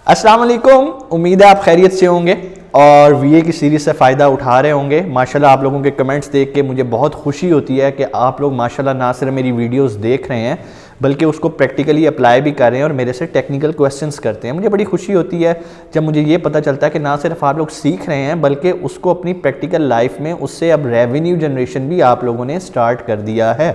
अस्सलाम वालेकुम। उम्मीद है आप खैरियत से होंगे और वीए की सीरीज़ से फ़ायदा उठा रहे होंगे। माशाल्लाह आप लोगों के कमेंट्स देख के मुझे बहुत खुशी होती है कि आप लोग माशाल्लाह ना सिर्फ मेरी वीडियोस देख रहे हैं बल्कि उसको प्रैक्टिकली अप्लाई भी कर रहे हैं और मेरे से टेक्निकल क्वेश्चंस करते हैं। मुझे बड़ी खुशी होती है जब मुझे ये पता चलता है कि ना सिर्फ आप लोग सीख रहे हैं बल्कि उसको अपनी प्रैक्टिकल लाइफ में उससे अब रेवेन्यू जनरेशन भी आप लोगों ने स्टार्ट कर दिया है।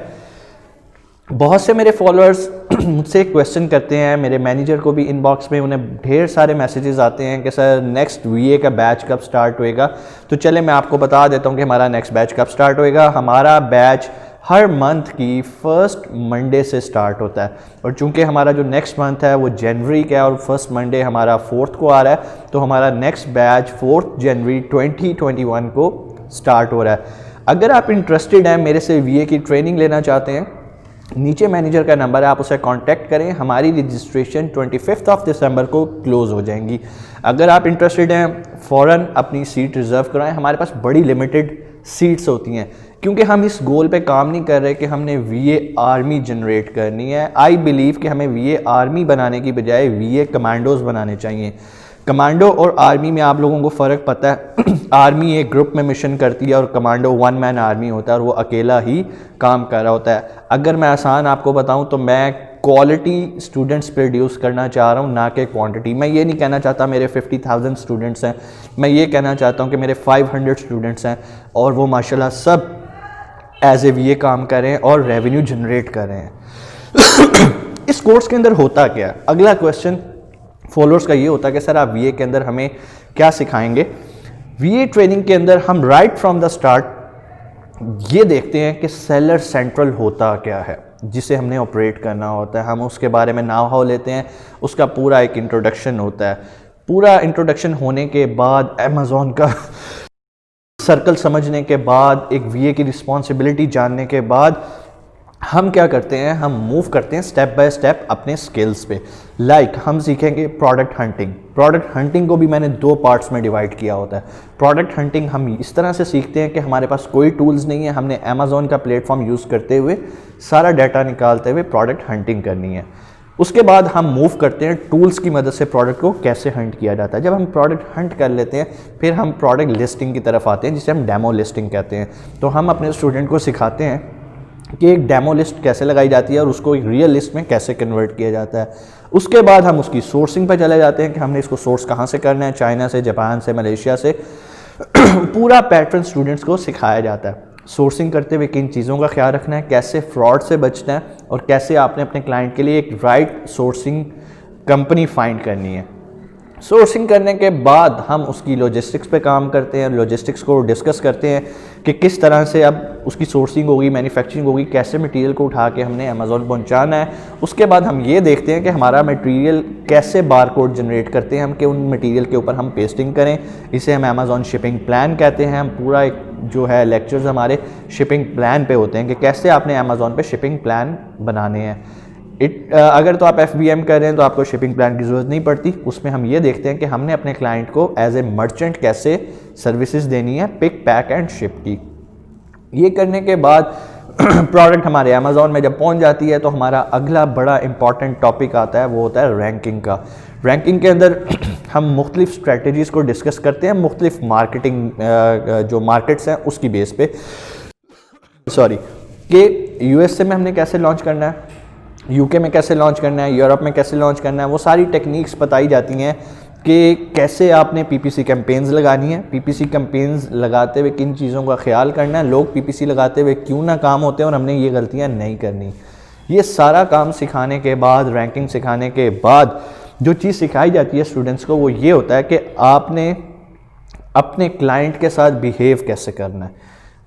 बहुत से मेरे फॉलोअर्स मुझसे क्वेश्चन करते हैं, मेरे मैनेजर को भी इनबॉक्स में उन्हें ढेर सारे मैसेजेस आते हैं कि सर नेक्स्ट वीए का बैच कब स्टार्ट होएगा। तो चले मैं आपको बता देता हूं कि हमारा नेक्स्ट बैच कब स्टार्ट होएगा। हमारा बैच हर मंथ की फर्स्ट मंडे से स्टार्ट होता है और चूंकि हमारा जो नेक्स्ट मंथ है वो जनवरी का है और फर्स्ट मंडे हमारा 4th को आ रहा है, तो हमारा नेक्स्ट बैच 4 जनवरी 2021 को स्टार्ट हो रहा है। अगर आप इंटरेस्टेड हैं, मेरे से वीए की ट्रेनिंग लेना चाहते हैं, नीचे मैनेजर का नंबर है, आप उसे कांटेक्ट करें। हमारी रजिस्ट्रेशन 25 दिसंबर को क्लोज़ हो जाएंगी। अगर आप इंटरेस्टेड हैं फ़ौरन अपनी सीट रिज़र्व कराएं। हमारे पास बड़ी लिमिटेड सीट्स होती हैं क्योंकि हम इस गोल पे काम नहीं कर रहे कि हमने वीए आर्मी जनरेट करनी है। आई बिलीव कि हमें वीए आर्मी बनाने की बजाय वीए कमांडोज़ बनाने चाहिए। कमांडो और आर्मी में आप लोगों को फ़र्क पता है। आर्मी एक ग्रुप में मिशन करती है और कमांडो वन मैन आर्मी होता है और वो अकेला ही काम कर रहा होता है। अगर मैं आसान आपको बताऊं तो मैं क्वालिटी स्टूडेंट्स प्रोड्यूस करना चाह रहा हूं, ना कि क्वांटिटी। मैं ये नहीं कहना चाहता मेरे 50,000 स्टूडेंट्स हैं, मैं ये कहना चाहता हूं कि मेरे 500 स्टूडेंट्स हैं और वो माशाल्लाह सब एज ए वीए काम कर रहे हैं और रेवेन्यू जनरेट कर रहे हैं। इस कोर्स के अंदर होता क्या है? अगला क्वेश्चन फॉलोअर्स का ये होता है कि सर आप वीए के अंदर हमें क्या सिखाएंगे। वीए ट्रेनिंग के अंदर हम राइट फ्रॉम द स्टार्ट ये देखते हैं कि सेलर सेंट्रल होता क्या है, जिसे हमने ऑपरेट करना होता है। हम उसके बारे में नाव हाव लेते हैं, उसका पूरा एक इंट्रोडक्शन होता है। पूरा इंट्रोडक्शन होने के बाद अमेज़ॉन का सर्कल समझने के बाद, एक वीए की रिस्पॉन्सिबिलिटी जानने के बाद हम क्या करते हैं, हम मूव करते हैं स्टेप बाय स्टेप अपने स्किल्स पे। हम सीखेंगे प्रोडक्ट हंटिंग। प्रोडक्ट हंटिंग को भी मैंने 2 पार्ट्स में डिवाइड किया होता है। प्रोडक्ट हंटिंग हम इस तरह से सीखते हैं कि हमारे पास कोई टूल्स नहीं है, हमने अमेज़ॉन का प्लेटफॉर्म यूज़ करते हुए सारा डाटा निकालते हुए प्रोडक्ट हंटिंग करनी है। उसके बाद हम मूव करते हैं टूल्स की मदद से प्रोडक्ट को कैसे हंट किया जाता है। जब हम प्रोडक्ट हंट कर लेते हैं फिर हम प्रोडक्ट लिस्टिंग की तरफ आते हैं, जिसे हम डेमो लिस्टिंग कहते हैं। तो हम अपने स्टूडेंट को सिखाते हैं कि एक डेमो लिस्ट कैसे लगाई जाती है और उसको एक रियल लिस्ट में कैसे कन्वर्ट किया जाता है। उसके बाद हम उसकी सोर्सिंग पर चले जाते हैं कि हमने इसको सोर्स कहाँ से करना है, चाइना से, जापान से, मलेशिया से। पूरा पैटर्न स्टूडेंट्स को सिखाया जाता है। सोर्सिंग करते हुए किन चीज़ों का ख्याल रखना है, कैसे फ्रॉड से बचना है और कैसे आपने अपने क्लाइंट के लिए एक राइट सोर्सिंग कंपनी फाइंड करनी है। सोर्सिंग करने के बाद हम उसकी लॉजिस्टिक्स पे काम करते हैं, लॉजिस्टिक्स को डिस्कस करते हैं कि किस तरह से अब उसकी सोर्सिंग होगी, मैन्युफैक्चरिंग होगी, कैसे मटेरियल को उठा के हमने अमेज़ॉन पहुंचाना है। उसके बाद हम ये देखते हैं कि हमारा मटेरियल कैसे बारकोड जनरेट करते हैं हम कि उन मटेरियल के ऊपर हम पेस्टिंग करें। इसे हम अमेज़ॉन शिपिंग प्लान कहते हैं। हम पूरा एक जो है लेक्चर्स हमारे शिपिंग प्लान पे होते हैं कि कैसे आपने अमेज़ॉन पे शिपिंग प्लान बनाने हैं। अगर तो आप FBM कर रहे हैं तो आपको शिपिंग प्लान की ज़रूरत नहीं पड़ती। उसमें हम ये देखते हैं कि हमने अपने क्लाइंट को एज ए मर्चेंट कैसे सर्विसेज देनी है, पिक, पैक एंड शिप की। ये करने के बाद प्रोडक्ट हमारे अमेज़ॉन में जब पहुंच जाती है तो हमारा अगला बड़ा इंपॉर्टेंट टॉपिक आता है, वो होता है रैंकिंग का। रैंकिंग के अंदर हम मुख्तलिफ स्ट्रेटजीज़ को डिस्कस करते हैं, मुख्तलिफ मार्केटिंग जो मार्केट्स हैं उसकी बेस पे। कि USA में हमने कैसे लॉन्च करना है, UK में कैसे लॉन्च करना है, यूरोप में कैसे लॉन्च करना है, वो सारी टेक्निक्स बताई जाती हैं कि कैसे आपने PPC कैंपेन्स लगानी है, PPC कैंपेन्स लगाते हुए किन चीज़ों का ख्याल करना है, लोग PPC लगाते हुए क्यों ना काम होते हैं और हमने ये गलतियां नहीं करनी। ये सारा काम सिखाने के बाद, रैंकिंग सिखाने के बाद जो चीज़ सिखाई जाती है स्टूडेंट्स को वो ये होता है कि आपने अपने क्लाइंट के साथ बिहेव कैसे करना है।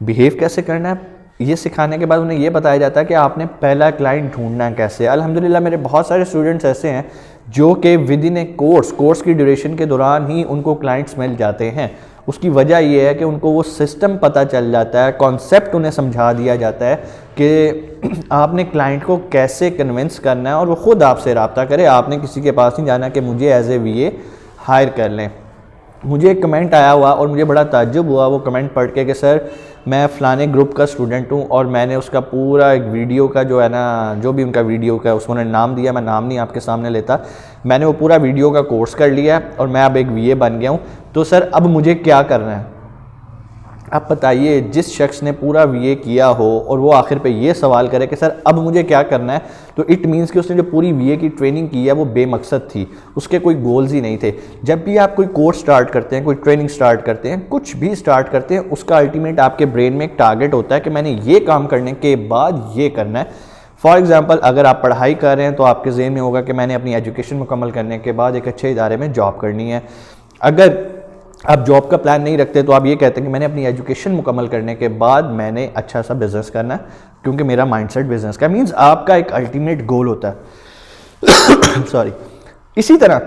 बिहेव कैसे करना है ये सिखाने के बाद उन्हें ये बताया जाता है कि आपने पहला क्लाइंट ढूंढना कैसे। अल्हम्दुलिल्लाह मेरे बहुत सारे स्टूडेंट्स ऐसे हैं जो कि विद इन ए कोर्स की ड्यूरेशन के दौरान ही उनको क्लाइंट्स मिल जाते हैं। उसकी वजह यह है कि उनको वो सिस्टम पता चल जाता है, कॉन्सेप्ट उन्हें समझा दिया जाता है कि आपने क्लाइंट को कैसे कन्विंस करना है और वो ख़ुद आपसे रब्ता करे। आपने किसी के पास नहीं जाना कि मुझे एज ए वीए हायर कर लें। मुझे एक कमेंट आया हुआ और मुझे बड़ा ताज्जुब हुआ वो कमेंट पढ़ के कि सर मैं फ़लाने ग्रुप का स्टूडेंट हूँ और मैंने उसका पूरा एक वीडियो का जो है ना, जो भी उनका वीडियो का उसको उन्होंने नाम दिया, मैं नाम नहीं आपके सामने लेता, मैंने वो पूरा वीडियो का कोर्स कर लिया है और मैं अब एक वीए बन गया हूँ, तो सर अब मुझे क्या करना है? आप बताइए, जिस शख्स ने पूरा वीए किया हो और वो आखिर पे ये सवाल करे कि सर अब मुझे क्या करना है, तो इट मीन्स कि उसने जो पूरी वीए की ट्रेनिंग की है वो बेमकसद थी, उसके कोई गोल्स ही नहीं थे। जब भी आप कोई कोर्स स्टार्ट करते हैं, कोई ट्रेनिंग स्टार्ट करते हैं, कुछ भी स्टार्ट करते हैं, उसका अल्टीमेट आपके ब्रेन में एक टारगेट होता है कि मैंने ये काम करने के बाद ये करना है। फॉर एग्जाम्पल, अगर आप पढ़ाई कर रहे हैं तो आपके ज़हन में होगा कि मैंने अपनी एजुकेशन मुकम्मल करने के बाद एक अच्छे इदारे में जॉब करनी है। अगर आप जॉब का प्लान नहीं रखते तो आप ये कहते हैं कि मैंने अपनी एजुकेशन मुकम्मल करने के बाद मैंने अच्छा सा बिजनेस करना है, क्योंकि मेरा माइंडसेट बिजनेस का, मींस आपका एक अल्टीमेट गोल होता है। सॉरी। इसी तरह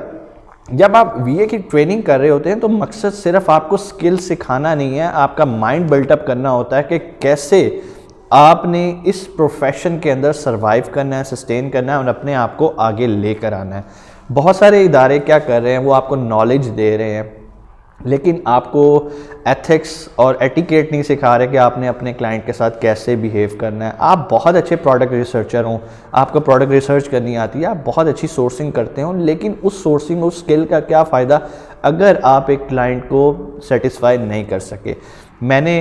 जब आप वीए की ट्रेनिंग कर रहे होते हैं तो मकसद सिर्फ आपको स्किल सिखाना नहीं है, आपका माइंड बिल्टअप करना होता है कि कैसे आपने इस प्रोफेशन के अंदर सर्वाइव करना है, सस्टेन करना है और अपने आप को आगे लेकर आना है। बहुत सारे इदारे क्या कर रहे हैं, वो आपको नॉलेज दे रहे हैं लेकिन आपको एथिक्स और एटिकेट नहीं सिखा रहे कि आपने अपने क्लाइंट के साथ कैसे बिहेव करना है। आप बहुत अच्छे प्रोडक्ट रिसर्चर हों, आपको प्रोडक्ट रिसर्च करनी आती है, आप बहुत अच्छी सोर्सिंग करते हो, लेकिन उस सोर्सिंग उस स्किल का क्या फ़ायदा अगर आप एक क्लाइंट को सेटिस्फाई नहीं कर सके। मैंने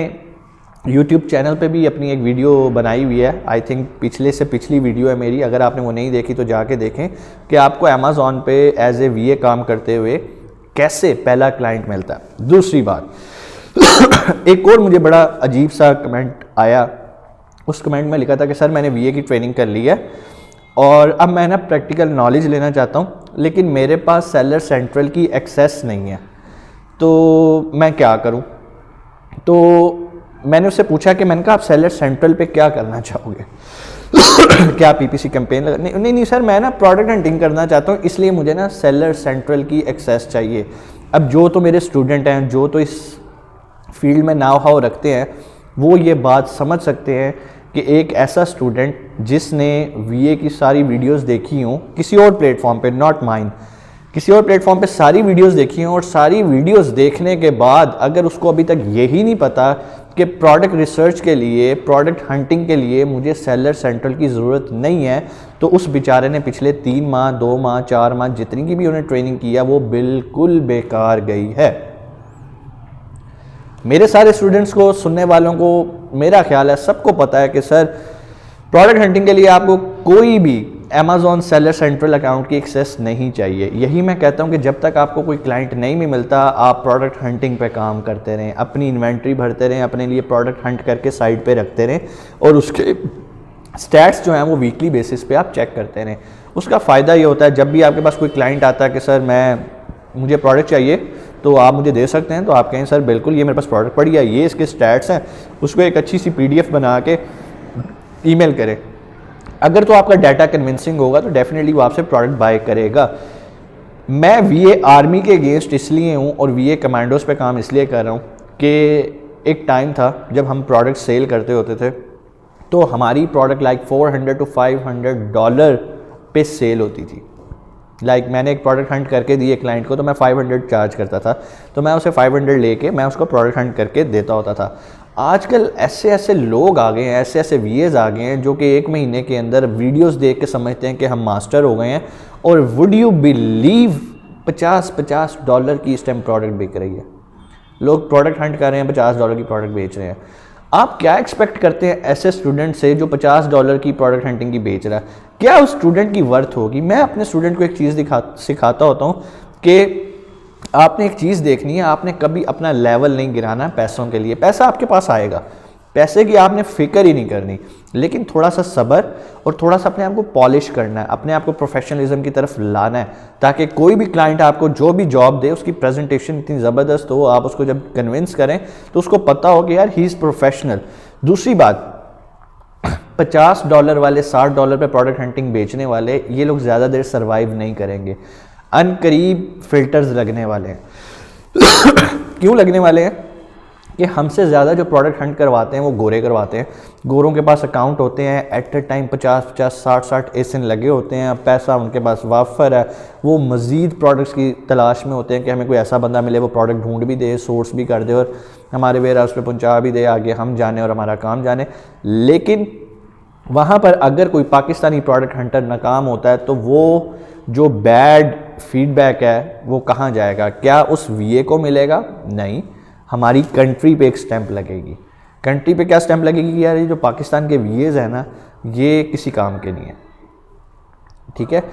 YouTube चैनल पे भी अपनी एक वीडियो बनाई हुई है, आई थिंक पिछले से पिछली वीडियो है मेरी, अगर आपने वो नहीं देखी तो जाके देखें कि आपको अमेज़ॉन पे एज ए वीए काम करते हुए कैसे पहला क्लाइंट मिलता है। दूसरी बात, एक और मुझे बड़ा अजीब सा कमेंट आया, उस कमेंट में लिखा था कि सर मैंने वीए की ट्रेनिंग कर ली है और अब मैं ना प्रैक्टिकल नॉलेज लेना चाहता हूँ, लेकिन मेरे पास सेलर सेंट्रल की एक्सेस नहीं है, तो मैं क्या करूँ? तो मैंने उससे पूछा कि मैंने कहा आप सेलर सेंट्रल पे क्या करना चाहोगे? क्या पीपीसी कैंपेन लगा? नहीं सर, मैं ना प्रोडक्ट हंटिंग करना चाहता हूँ, इसलिए मुझे ना सेलर सेंट्रल की एक्सेस चाहिए। अब जो तो मेरे स्टूडेंट हैं, जो तो इस फील्ड में नाव हाव रखते हैं, वो ये बात समझ सकते हैं कि एक ऐसा स्टूडेंट जिसने वीए की सारी वीडियोस देखी हों किसी और प्लेटफॉर्म पे, नॉट माइन, किसी और प्लेटफॉर्म पे सारी वीडियोस देखी हों और सारी वीडियोस देखने के बाद अगर उसको अभी तक यही नहीं पता कि प्रोडक्ट रिसर्च के लिए, प्रोडक्ट हंटिंग के लिए मुझे सेलर सेंट्रल की ज़रूरत नहीं है, तो उस बेचारे ने पिछले 3 माह, 2 माह, 4 माह जितनी की भी उन्हें ट्रेनिंग किया वो बिल्कुल बेकार गई है। मेरे सारे स्टूडेंट्स को, सुनने वालों को मेरा ख्याल है सबको पता है कि सर प्रोडक्ट हंटिंग के लिए आपको कोई भी अमेज़ॉन सेलर सेंट्रल अकाउंट की एक्सेस नहीं चाहिए। यही मैं कहता हूं कि जब तक आपको कोई क्लाइंट नहीं भी मिलता, आप प्रोडक्ट हंटिंग पे काम करते रहें, अपनी इन्वेंट्री भरते रहें, अपने लिए प्रोडक्ट हंट करके साइड पे रखते रहें और उसके स्टैट्स जो हैं वो वीकली बेसिस पे आप चेक करते रहें। उसका फ़ायदा ये होता है जब भी आपके पास कोई क्लाइंट आता है कि सर मुझे प्रोडक्ट चाहिए तो आप मुझे दे सकते हैं, तो आप कहें सर बिल्कुल ये मेरे पास प्रोडक्ट पड़ी है, ये इसके स्टैट्स हैं, उसको एक अच्छी सी PDF बना के ईमेल करें। अगर तो आपका डाटा कन्विंसिंग होगा तो डेफिनेटली वो आपसे प्रोडक्ट बाय करेगा। मैं वीए आर्मी के अगेंस्ट इसलिए हूँ और वीए कमांडोज पे काम इसलिए कर रहा हूँ कि एक टाइम था जब हम प्रोडक्ट सेल करते होते थे तो हमारी प्रोडक्ट लाइक $400 to $500 पे सेल होती थी। मैंने एक प्रोडक्ट हंट करके दिए क्लाइंट को तो मैं 500 चार्ज करता था, तो मैं उसे 500 लेके मैं उसको प्रोडक्ट हंट करके देता होता था। आजकल ऐसे ऐसे लोग आ गए हैं, ऐसे ऐसे वीएज आ गए हैं जो कि 1 महीने के अंदर वीडियोस देख के समझते हैं कि हम मास्टर हो गए हैं, और वुड यू बिलीव $50 की इस टाइम प्रोडक्ट बिक रही है। लोग प्रोडक्ट हंट कर रहे हैं, $50 की प्रोडक्ट बेच रहे हैं। आप क्या एक्सपेक्ट करते हैं ऐसे स्टूडेंट से जो $50 की प्रोडक्ट हंटिंग की बेच रहा है? क्या उस स्टूडेंट की वर्थ होगी? मैं अपने स्टूडेंट को एक चीज़ सिखाता होता हूँ कि आपने एक चीज़ देखनी है, आपने कभी अपना लेवल नहीं गिराना पैसों के लिए। पैसा आपके पास आएगा, पैसे की आपने फिक्र ही नहीं करनी, लेकिन थोड़ा सा सब्र और थोड़ा सा अपने आप को पॉलिश करना है, अपने आप को प्रोफेशनलिज्म की तरफ लाना है, ताकि कोई भी क्लाइंट आपको जो भी जॉब दे उसकी प्रेजेंटेशन इतनी ज़बरदस्त हो, आप उसको जब कन्विंस करें तो उसको पता हो कि यार ही इज़ प्रोफेशनल। दूसरी बात, $50 वाले, $60 पे प्रोडक्ट हंटिंग बेचने वाले, ये लोग ज़्यादा देर सर्वाइव नहीं करेंगे। अनकरीब फिल्टर्स लगने वाले हैं। क्यों लगने वाले हैं? कि हमसे ज़्यादा जो प्रोडक्ट हंट करवाते हैं वो गोरे करवाते हैं। गोरों के पास अकाउंट होते हैं, एट ए टाइम 50-50 60-60 एसिन लगे होते हैं, पैसा उनके पास वाफर है, वो मज़ीद प्रोडक्ट्स की तलाश में होते हैं कि हमें कोई ऐसा बंदा मिले वो प्रोडक्ट ढूंढ भी दे, सोर्स भी कर दे और हमारे वेयर हाउस पे पहुँचा भी दे, आगे हम जाने और हमारा काम जाने। लेकिन वहाँ पर अगर कोई पाकिस्तानी प्रोडक्ट हंटर नाकाम होता है तो वो जो बैड फीडबैक है वो कहाँ जाएगा? क्या उस वीए को मिलेगा? नहीं, हमारी कंट्री पे एक स्टैंप लगेगी। कंट्री पे क्या स्टैंप लगेगी कि यार ये जो पाकिस्तान के वीएज़ हैं ना, ये किसी काम के नहीं है। ठीक है,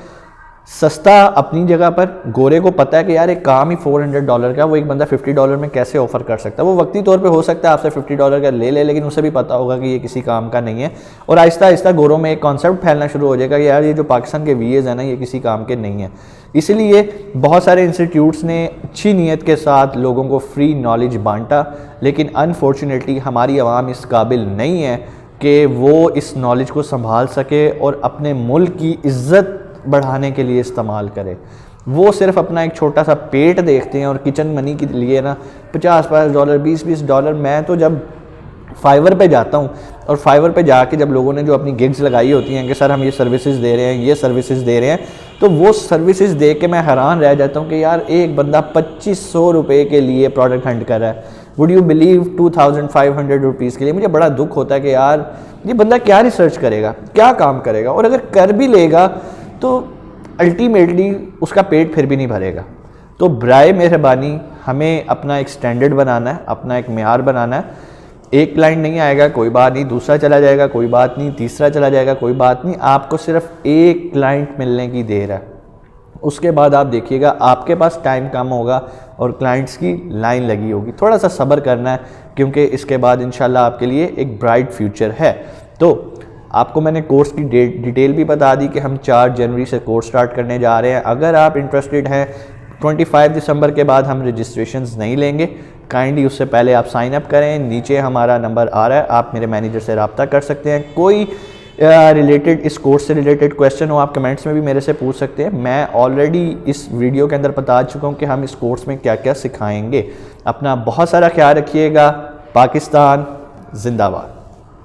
सस्ता अपनी जगह पर, गोरे को पता है कि यार एक काम ही $400 का, वो एक बंदा $50 में कैसे ऑफ़र कर सकता है। वो वक्ती तौर पे हो सकता है आपसे $50 का ले ले, लेकिन उसे भी पता होगा कि ये किसी काम का नहीं है। और आहिस्ता आहिस्ता गोरों में एक कॉन्सेप्ट फैलना शुरू हो जाएगा कि यार ये जो पाकिस्तान के वीएज़ हैं ना, ये किसी काम के नहीं है। इसलिए बहुत सारे इंस्टीट्यूट्स ने अच्छी नीयत के साथ लोगों को फ्री नॉलेज बांटा, लेकिन अनफॉर्चुनेटली हमारी आवाम इस काबिल नहीं है कि वो इस नॉलेज को संभाल सके और अपने मुल्क की इज़्ज़त बढ़ाने के लिए इस्तेमाल करे। वो सिर्फ अपना एक छोटा सा पेट देखते हैं और किचन मनी के लिए ना $50 $20 मैं तो जब फाइवर पे जाता हूँ और फाइवर पे जाके जब लोगों ने जो अपनी गिग्स लगाई होती हैं कि सर हम ये सर्विसेज दे रहे हैं, ये सर्विसेज दे रहे हैं, तो वो सर्विसेज देख के मैं हैरान रह जाता हूँ कि यार एक बंदा 2500 रुपये के लिए प्रोडक्ट हंट कर रहा है। वुड यू बिलीव 2500 रुपीज़ के लिए? मुझे बड़ा दुख होता है कि यार ये बंदा क्या रिसर्च करेगा, क्या काम करेगा, और अगर कर भी लेगा तो अल्टीमेटली उसका पेट फिर भी नहीं भरेगा। तो बराए मेहरबानी हमें अपना एक स्टैंडर्ड बनाना है, अपना एक मेयार बनाना है। एक क्लाइंट नहीं आएगा कोई बात नहीं, दूसरा चला जाएगा कोई बात नहीं, तीसरा चला जाएगा कोई बात नहीं, आपको सिर्फ एक क्लाइंट मिलने की देर है। उसके बाद आप देखिएगा आपके पास टाइम कम होगा और क्लाइंट्स की लाइन लगी होगी। थोड़ा सा सब्र करना है क्योंकि इसके बाद इंशाल्लाह आपके लिए एक ब्राइट फ्यूचर है। तो आपको मैंने कोर्स की डिटेल भी बता दी कि हम 4 जनवरी से कोर्स स्टार्ट करने जा रहे हैं। अगर आप इंटरेस्टेड हैं, 25 दिसंबर के बाद हम रजिस्ट्रेशंस नहीं लेंगे, काइंडली उससे पहले आप साइन अप करें। नीचे हमारा नंबर आ रहा है, आप मेरे मैनेजर से रब्ता कर सकते हैं। कोई रिलेटेड इस कोर्स से रिलेटेड क्वेश्चन हो आप कमेंट्स में भी मेरे से पूछ सकते हैं। मैं ऑलरेडी इस वीडियो के अंदर बता चुका हूँ कि हम इस कोर्स में क्या क्या सिखाएंगे। अपना बहुत सारा ख्याल रखिएगा। पाकिस्तान जिंदाबाद।